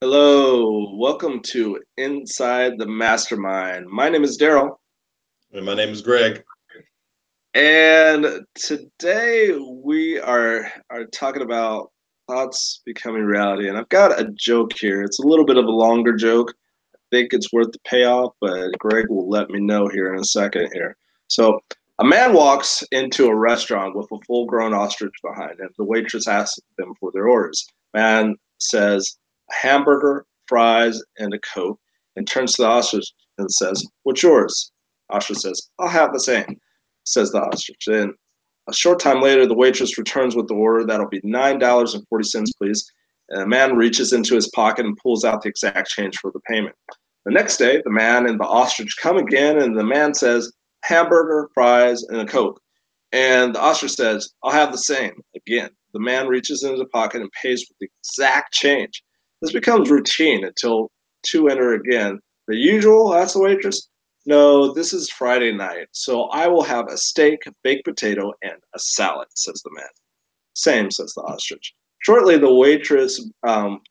Hello, welcome to Inside the Mastermind. My name is Darrell, And my name is Greg. and today we are talking about thoughts becoming reality. And I've got a joke here. It's a little bit of a longer joke. I think it's worth the payoff, but Greg will let me know here in a second here. So, a man walks into a restaurant with a full-grown ostrich behind him. The waitress asks them for their orders. Man says, a hamburger, fries, and a Coke, and turns to the ostrich and says, "What's yours?" Ostrich says, "I'll have the same," says the ostrich. And a short time later, the waitress returns with the order. "That'll be $9.40, please." And the man reaches into his pocket and pulls out the exact change for the payment. The next day, the man and the ostrich come again, and the man says, "Hamburger, fries, and a Coke." And the ostrich says, "I'll have the same." Again, the man reaches into the pocket and pays with the exact change. This becomes routine until two enter again. "The usual?" asks the waitress. "No, this is Friday night, so I will have a steak, a baked potato, and a salad," says the man. "Same," says the ostrich. Shortly, the waitress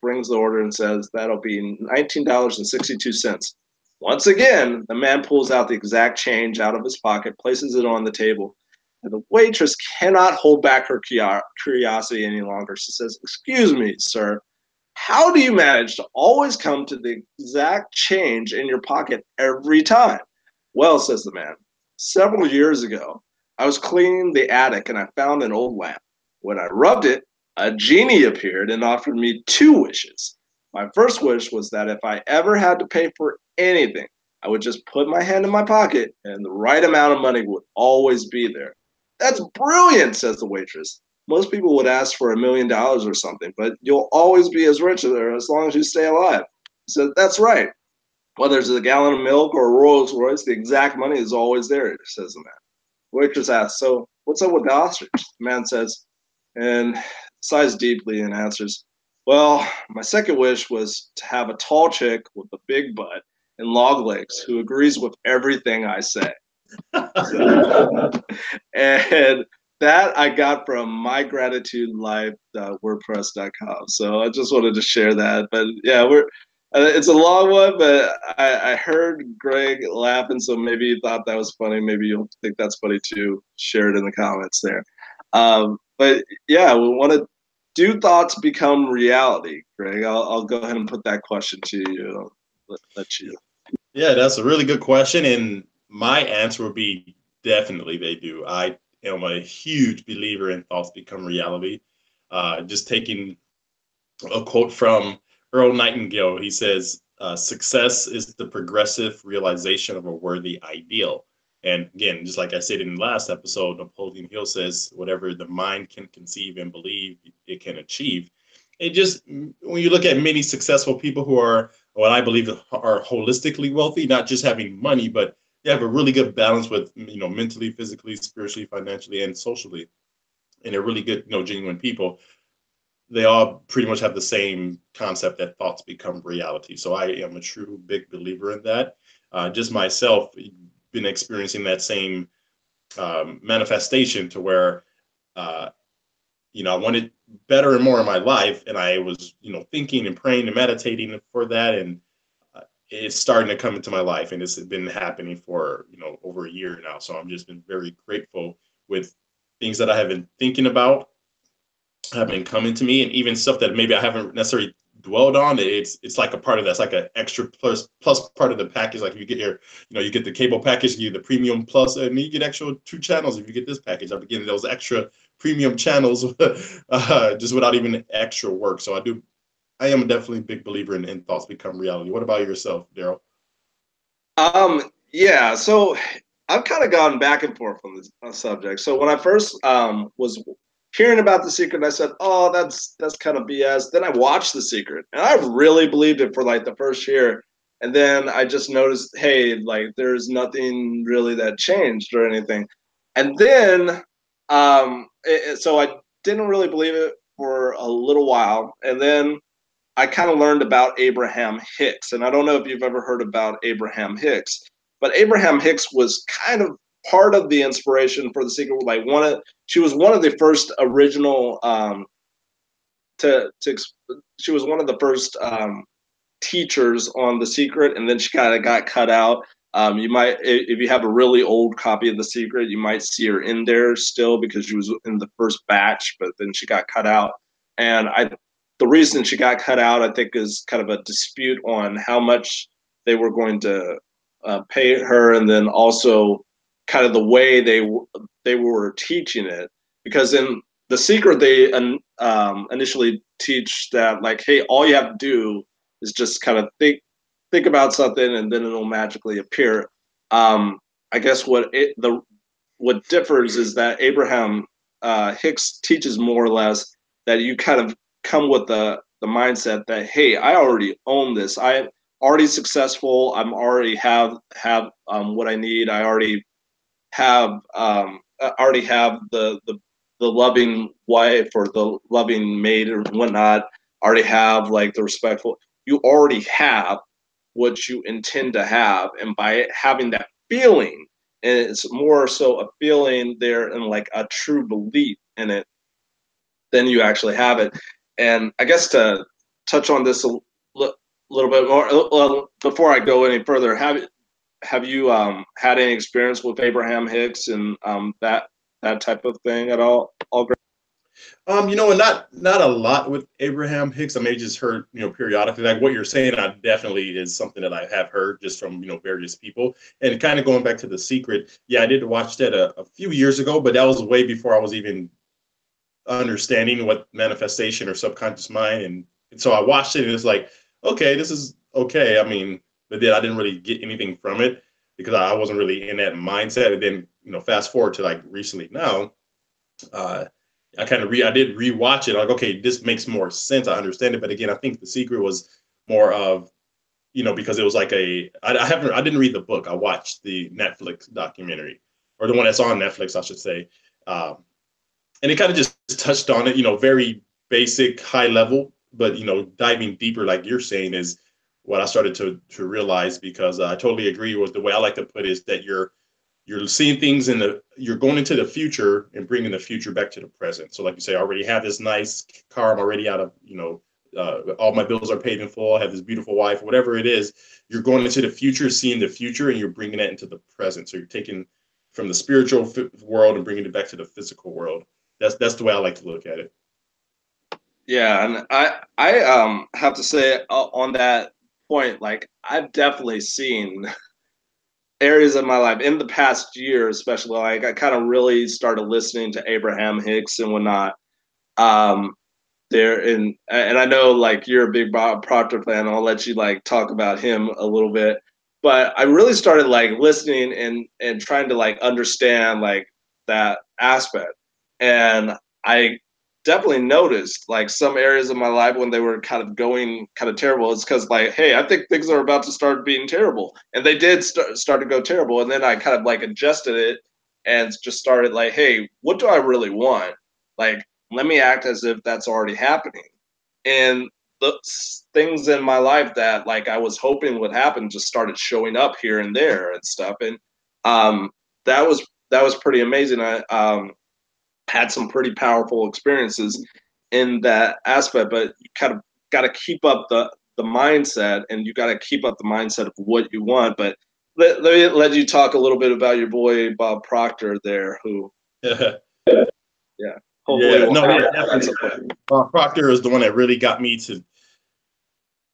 brings the order and says, "That'll be $19.62. Once again, the man pulls out the exact change out of his pocket, places it on the table, and the waitress cannot hold back her curiosity any longer. She says, "Excuse me, sir, how do you manage to always come to the exact change in your pocket every time?" "Well," says the man, "several years ago, I was cleaning the attic and I found an old lamp. When I rubbed it, a genie appeared and offered me two wishes. My first wish was that if I ever had to pay for anything, I would just put my hand in my pocket and the right amount of money would always be there." "That's brilliant," says the waitress. "Most people would ask for $1 million or something, but you'll always be as rich as long as you stay alive." He said, "That's right. Whether it's a gallon of milk or a Rolls Royce, the exact money is always there," says the man. The waitress asks, "So what's up with the ostrich?" The man says, and sighs deeply and answers, "Well, my second wish was to have a tall chick with a big butt and long legs who agrees with everything I say." So, and that I got from mygratitudelife.wordpress.com. So I just wanted to share that. But yeah, it's a long one, but I heard Greg laughing, so maybe you thought that was funny. Maybe you'll think that's funny too. Share it in the comments there. But yeah, we want to do thoughts become reality, Greg? I'll go ahead and put that question to you. Let you. Yeah, that's a really good question. And my answer would be definitely they do. I am a huge believer in thoughts become reality. Just taking a quote from Earl Nightingale, he says, "Success is the progressive realization of a worthy ideal." And again, just like I said in the last episode, Napoleon Hill says, "Whatever the mind can conceive and believe, it can achieve." It just, when you look at many successful people who are what I believe are holistically wealthy, not just having money, but they have a really good balance with, mentally, physically, spiritually, financially, and socially. And they're really good, genuine people. They all pretty much have the same concept that thoughts become reality. So I am a true big believer in that. Just myself, been experiencing that same manifestation to where uh, I wanted better and more in my life, and I was, thinking and praying and meditating for that, and it's starting to come into my life, and it's been happening for over a year now. So I'm just been very grateful with things that I have been thinking about have been coming to me, and even stuff that maybe I haven't necessarily dwelled on. It's like a part of that's like an extra plus part of the package. Like if you get you get the cable package, you get the premium plus, and you get extra 2 channels if you get this package. I'm getting those extra premium channels just without even extra work. So I am definitely a big believer in thoughts become reality. What about yourself, Darrell? Yeah, so I've kind of gone back and forth on this subject. So when I first was hearing about The Secret, I said, "Oh, that's kind of BS." Then I watched The Secret, and I really believed it for like the first year, and then I just noticed, hey, like there's nothing really that changed or anything, and then so I didn't really believe it for a little while, and then I kind of learned about Abraham Hicks, and I don't know if you've ever heard about Abraham Hicks, but Abraham Hicks was kind of part of the inspiration for The Secret. Like she was one of the first original to she was one of the first teachers on The Secret, and then she kind of got cut out. You might, if you have a really old copy of The Secret, you might see her in there still because she was in the first batch, but then she got cut out. And the reason she got cut out, I think, is kind of a dispute on how much they were going to pay her, and then also kind of the way they were teaching it. Because in The Secret, they initially teach that, like, hey, all you have to do is just kind of think about something, and then it'll magically appear. I guess what differs is that Abraham Hicks teaches more or less that you kind of come with the mindset that, hey, I already own this. I'm already successful. I'm already have what I need. I already have the loving wife or the loving maid or whatnot. Already have like the respectful. You already have what you intend to have, and by having that feeling, and it's more so a feeling there and like a true belief in it, then you actually have it. And I guess to touch on this a little bit more, well, before I go any further, have you had any experience with Abraham Hicks and that type of thing at all? Not a lot with Abraham Hicks. I may just heard, periodically, like what you're saying. I definitely is something that I have heard just from various people. And kind of going back to The Secret, yeah, I did watch that a few years ago, but that was way before I was even understanding what manifestation or subconscious mind. And so I watched it, and it's like, okay, this is okay. I mean, but then I didn't really get anything from it because I wasn't really in that mindset. And then fast forward to like recently now. I did rewatch it. Like, okay, this makes more sense. I understand it. But again, I think The Secret was more of, because it was like I didn't read the book. I watched the Netflix documentary, or the one that's on Netflix, I should say. And it kind of just touched on it, very basic, high level, but, diving deeper, like you're saying, is what I started to realize, because I totally agree with the way I like to put it, is that you're seeing things you're going into the future and bringing the future back to the present. So like you say, I already have this nice car. I'm already out of, all my bills are paid in full. I have this beautiful wife, whatever it is. You're going into the future, seeing the future, and you're bringing that into the present. So you're taking from the spiritual world and bringing it back to the physical world. That's the way I like to look at it. Yeah, and I have to say on that point, like, I've definitely seen areas of my life in the past year, especially, like, I kind of really started listening to Abraham Hicks and whatnot. There and I know, like, you're a big Bob Proctor fan. I'll let you like talk about him a little bit, but I really started like listening and trying to like understand like that aspect, and I definitely noticed like some areas of my life when they were kind of going kind of terrible. It's because, like, hey, I think things are about to start being terrible, and they did start to go terrible, and then I kind of like adjusted it and just started like, hey, what do I really want? Like, let me act as if that's already happening, and the things in my life that like I was hoping would happen just started showing up here and there and stuff, and um, that was pretty amazing. I had some pretty powerful experiences in that aspect, but you kind of got to keep up the mindset, and you got to keep up the mindset of what you want. But let me let you talk a little bit about your boy Bob Proctor there, who yeah, hopefully Yeah, we'll no, yeah, have definitely. Proctor is the one that really got me to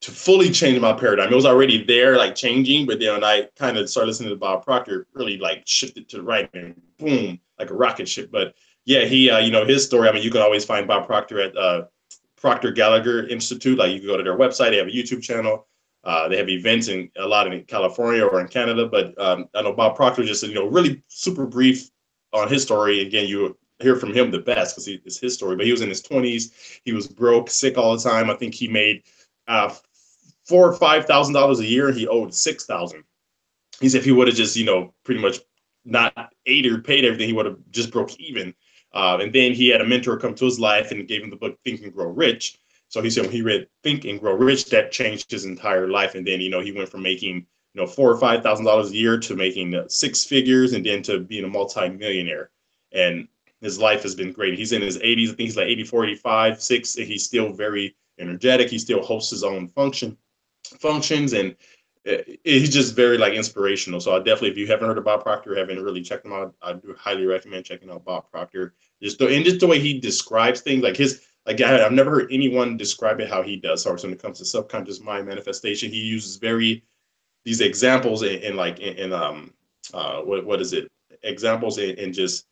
fully change my paradigm. It was already there, like changing, but then when I kind of started listening to Bob Proctor, really like shifted to the right, and boom, like a rocket ship. But yeah, he, his story. I mean, you can always find Bob Proctor at Proctor Gallagher Institute. Like, you can go to their website. They have a YouTube channel. They have events in a lot in California or in Canada. But I know Bob Proctor just, really super brief on his story. Again, you hear from him the best because it's his story. But he was in his 20s. He was broke, sick all the time. I think he made $4,000 or $5,000 a year. He owed $6,000. He said if he would have just, pretty much not ate or paid everything, he would have just broke even. And then he had a mentor come to his life and gave him the book Think and Grow Rich. So he said when he read Think and Grow Rich, that changed his entire life. And then, he went from making, $4,000 or $5,000 a year to making six figures, and then to being a multi-millionaire. And his life has been great. He's in his 80s. I think he's like 84, 85, 6. And he's still very energetic. He still hosts his own function. functions, and he's just very like inspirational. So I definitely, if you haven't heard of Bob Proctor, haven't really checked him out, I do highly recommend checking out Bob Proctor. Just the way he describes things, like I've never heard anyone describe it how he does. So when it comes to subconscious mind manifestation, he uses these examples what is it, examples and just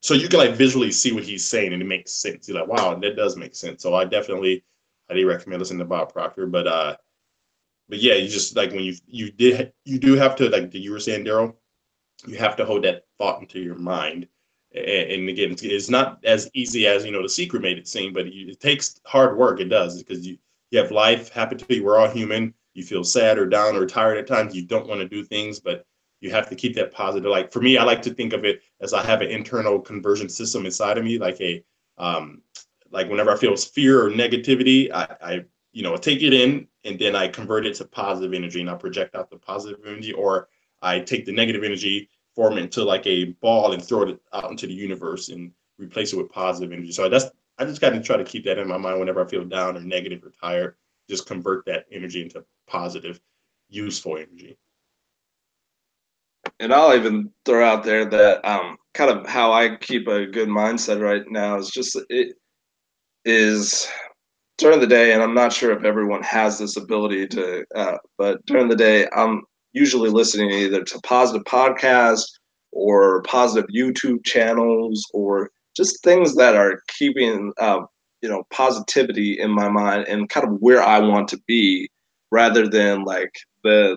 so you can like visually see what he's saying and it makes sense. You're like, wow, that does make sense. So I definitely highly recommend listening to Bob Proctor. But yeah, you just like when you do have to, like you were saying, Darrell, you have to hold that thought into your mind. And again, it's not as easy as The Secret made it seem, but it takes hard work. It does, because you have life happen to you. We're all human. You feel sad or down or tired at times. You don't want to do things, but you have to keep that positive. Like for me, I like to think of it as I have an internal conversion system inside of me, like whenever I feel fear or negativity, I take it in and then I convert it to positive energy and I project out the positive energy, or I take the negative energy, form it into like a ball and throw it out into the universe and replace it with positive energy. So I just got to try to keep that in my mind whenever I feel down or negative or tired. Just convert that energy into positive, useful energy. And I'll even throw out there that kind of how I keep a good mindset right now is just it is during the day, and I'm not sure if everyone has this ability to, but during the day, I'm usually listening either to positive podcasts or positive YouTube channels or just things that are keeping, positivity in my mind and kind of where I want to be, rather than like the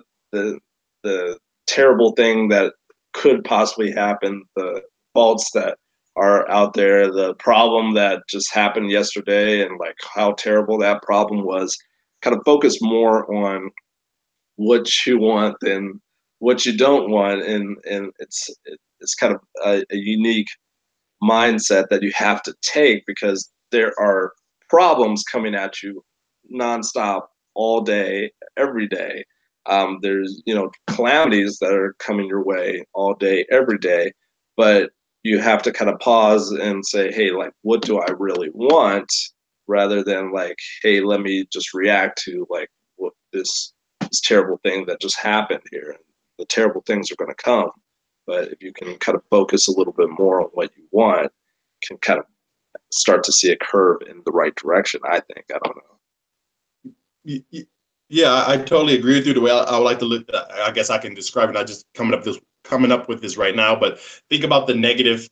the terrible thing that could possibly happen, the faults that are out there, the problem that just happened yesterday and like how terrible that problem was. Kind of focus more on what you want than what you don't want, and it's kind of a unique mindset that you have to take, because there are problems coming at you nonstop all day, every day. There's calamities that are coming your way all day, every day, but you have to kind of pause and say, hey, like, what do I really want, rather than like, hey, let me just react to like what this terrible thing that just happened here. And the terrible things are going to come, but if you can kind of focus a little bit more on what you want, you can kind of start to see a curve in the right direction, I think. I don't know. Yeah, I totally agree with you. The way I would like to look, I guess I can describe it. Not just coming up with this right now, but think about the negative,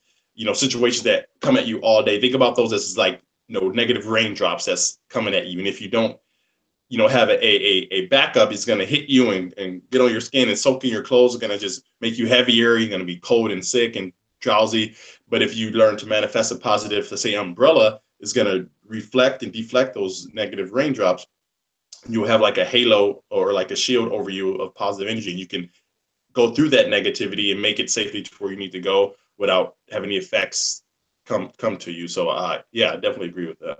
situations that come at you all day. Think about those as like negative raindrops that's coming at you, and if you don't, have a backup, it's going to hit you and get on your skin and soak in your clothes. It's going to just make you heavier. You're going to be cold and sick and drowsy. But if you learn to manifest a positive, let's say umbrella, is going to reflect and deflect those negative raindrops. You'll have like a halo or like a shield over you of positive energy. You can go through that negativity and make it safely to where you need to go without having the effects come to you. So yeah, I definitely agree with that.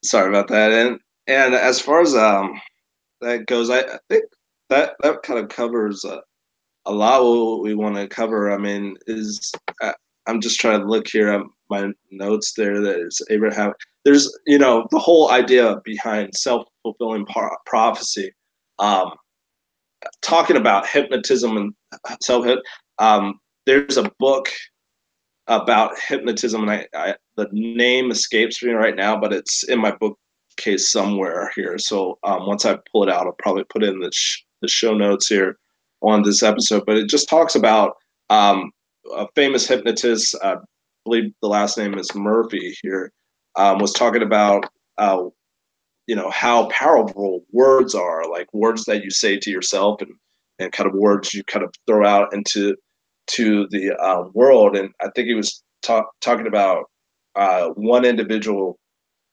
Sorry about that. And as far as that goes, I think that kind of covers a lot of what we want to cover. I mean, I'm just trying to look here at my notes there. There's Abraham. There's the whole idea behind self-fulfilling prophecy, talking about hypnotism and self. There's a book about hypnotism, and the name escapes me right now, but it's in my bookcase somewhere here. So once I pull it out, I'll probably put it in the show notes here on this episode. But it just talks about a famous hypnotist, I believe the last name is Murphy here, was talking about how powerful words are, like words that you say to yourself, and kind of words you kind of throw out into the world. And I think he was talking about one individual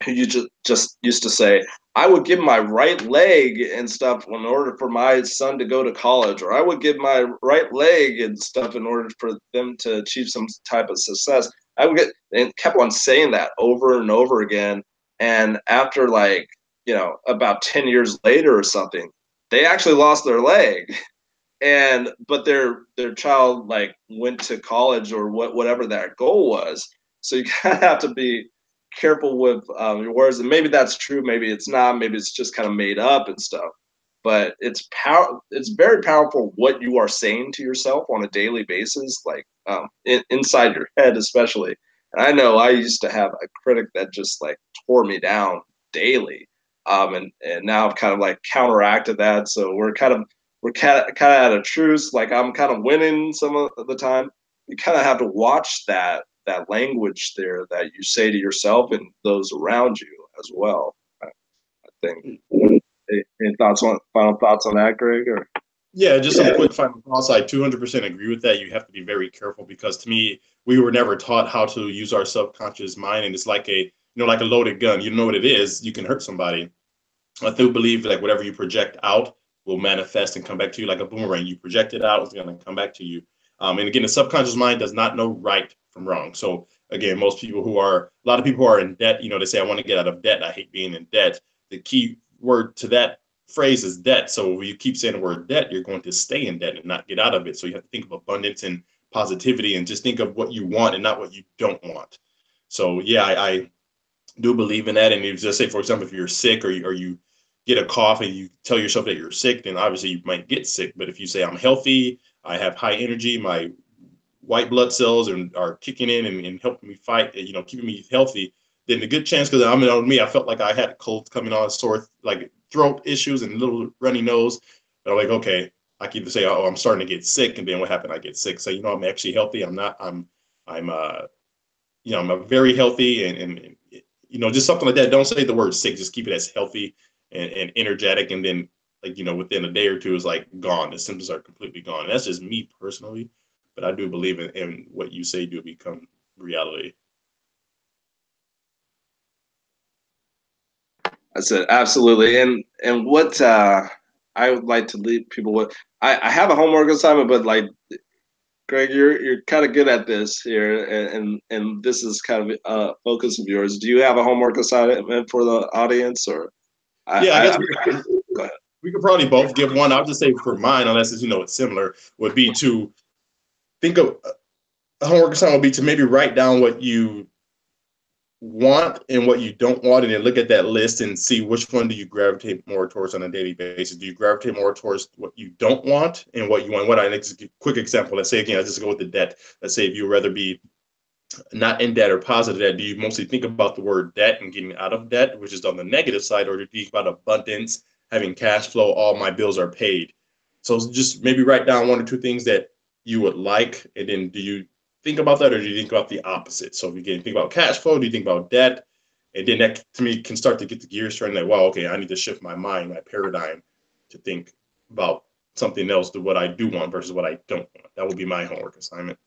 who you just used to say, I would give my right leg and stuff in order for my son to go to college, or I would give my right leg and stuff in order for them to achieve some type of success. I would get, and kept on saying that over and over again. And after like, about 10 years later or something, they actually lost their leg. But their child like went to college or whatever that goal was. So you kind of have to be careful with your words, and maybe that's true, maybe it's not, maybe it's just kind of made up and stuff. But it's very powerful what you are saying to yourself on a daily basis, like inside your head, especially. And I know I used to have a critic that just like tore me down daily, and now I've kind of like counteracted that. So we're kind of at a truce. Like I'm kind of winning some of the time. You kind of have to watch that language there that you say to yourself and those around you as well. I think. Any thoughts on final thoughts on that, Greg? Or Yeah, just some quick final thoughts. I 200% agree with that. You have to be very careful because to me, we were never taught how to use our subconscious mind, and it's like like a loaded gun. You know what it is, you can hurt somebody. I do believe like whatever you project out will manifest and come back to you like a boomerang. You project it out, it's going to come back to you. And again, the subconscious mind does not know right from wrong. So again, a lot of people who are in debt, they say, I want to get out of debt. I hate being in debt. The key word to that phrase is debt. So when you keep saying the word debt, you're going to stay in debt and not get out of it. So you have to think of abundance and positivity and just think of what you want and not what you don't want. So yeah, I do believe in that. And you just say, for example, if you're sick or you get a cough and you tell yourself that you're sick, then obviously you might get sick. But if you say I'm healthy, I have high energy, my white blood cells are kicking in and helping me fight, keeping me healthy, then the good chance, because me, I felt like I had colds coming on, sore, like throat issues and little runny nose. But I'm like, okay, I can either say, oh, I'm starting to get sick. And then what happened? I get sick. So, I'm actually healthy. I'm not, I'm I'm very healthy and just something like that. Don't say the word sick, just keep it as healthy and energetic. And then within a day or two, it's like gone. The symptoms are completely gone. And that's just me personally, but I do believe in what you say do become reality. I said absolutely, and what I would like to leave people with. I have a homework assignment, but like Greg, you're kind of good at this here, and this is kind of a focus of yours. Do you have a homework assignment for the audience, or Yeah, I guess go ahead. we could probably both give one. I'll just say for mine, unless it's similar, would be to think of a homework assignment would be to maybe write down what you want and what you don't want, and then look at that list and see which one do you gravitate more towards on a daily basis. Do you gravitate more towards what you don't want and what you want? Quick example, let's say again, I just go with the debt. Let's say if you rather be not in debt or positive debt, do you mostly think about the word debt and getting out of debt, which is on the negative side, or do you think about abundance, having cash flow, all my bills are paid? So just maybe write down one or two things that you would like, and then do you think about that, or do you think about the opposite? So if you think about cash flow, do you think about debt? And then that, to me, can start to get the gears turning like, wow, okay, I need to shift my mind, my paradigm to think about something else to what I do want versus what I don't want. That would be my homework assignment.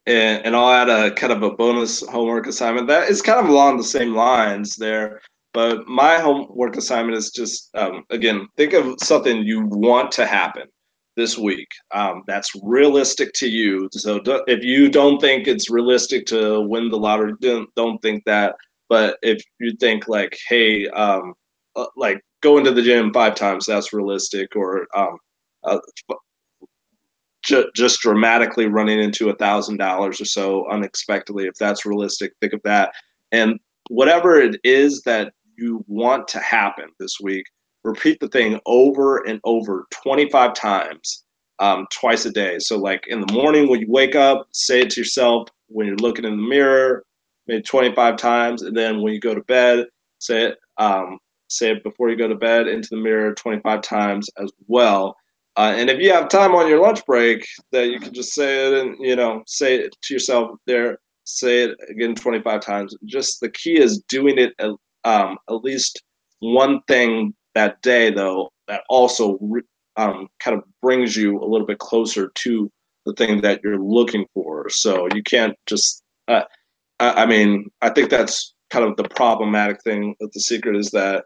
And I'll add a kind of a bonus homework assignment that is kind of along the same lines there. But my homework assignment is just, again, think of something you want to happen this week that's realistic to you. So if you don't think it's realistic to win the lottery, don't think that. But if you think like, hey, like going to the gym 5 times, that's realistic, or uh, just dramatically running into $1,000 or so unexpectedly, if that's realistic, think of that. And whatever it is that you want to happen this week, repeat the thing over and over 25 times, twice a day. So like in the morning when you wake up, say it to yourself. When you're looking in the mirror, maybe 25 times. And then when you go to bed, say it before you go to bed into the mirror 25 times as well. And if you have time on your lunch break, that you can just say it and say it to yourself there. Say it again 25 times. Just the key is doing it at least one thing that day, though, that also kind of brings you a little bit closer to the thing that you're looking for. So you can't just. I mean, I think that's kind of the problematic thing with The Secret is that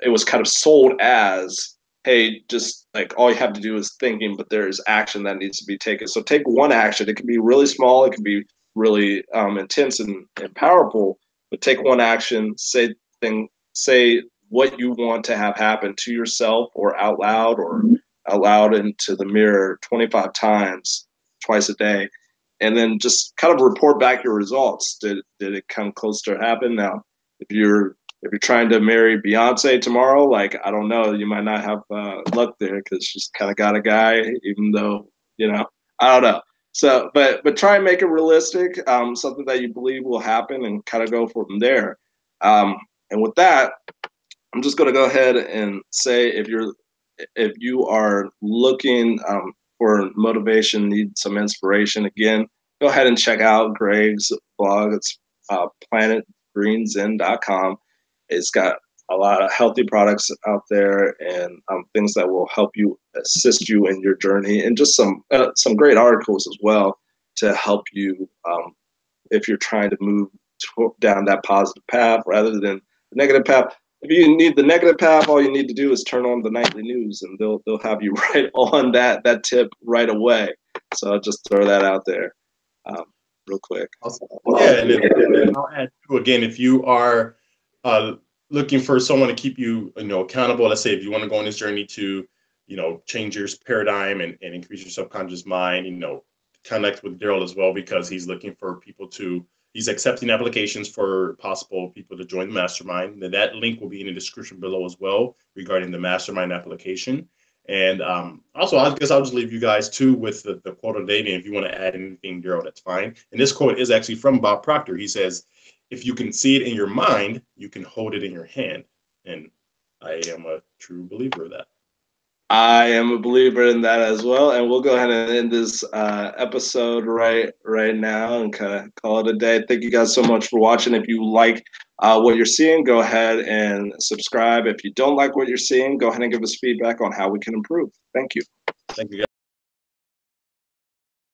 it was kind of sold as, hey, just like all you have to do is thinking, but there is action that needs to be taken. So take one action. It can be really small. It can be really intense and powerful, but take one action, say what you want to have happen to yourself or out loud into the mirror 25 times, twice a day. and then just kind of report back your results. Did it come close to happen? Now, if you're trying to marry Beyonce tomorrow, like, I don't know, you might not have luck there because she's kind of got a guy, even though, I don't know. So, but try and make it realistic, something that you believe will happen, and kind of go from there. And with that, I'm just going to go ahead and say, if you are looking for motivation, need some inspiration, again, go ahead and check out Greg's blog. It's planetgreenzen.com. It's got a lot of healthy products out there, and things that will help you, assist you in your journey, and just some great articles as well to help you if you're trying to move down that positive path rather than the negative path. If you need the negative path, all you need to do is turn on the nightly news, and they'll have you right on that tip right away. So I'll just throw that out there real quick. Yeah, and then I'll add too, again, if you are looking for someone to keep you, accountable, let's say if you want to go on this journey to, change your paradigm and increase your subconscious mind, connect with Darrell as well, because he's looking for people he's accepting applications for possible people to join the mastermind. And that link will be in the description below as well regarding the mastermind application. And also, I guess I'll just leave you guys too with the quote of the day. And if you want to add anything, Darrell, that's fine. And this quote is actually from Bob Proctor. He says, "If you can see it in your mind, you can hold it in your hand." And I am a true believer of that. I am a believer in that as well. And we'll go ahead and end this episode right now and kind of call it a day. Thank you guys so much for watching. If you like what you're seeing, go ahead and subscribe. If you don't like what you're seeing, go ahead and give us feedback on how we can improve. Thank you. Thank you, guys.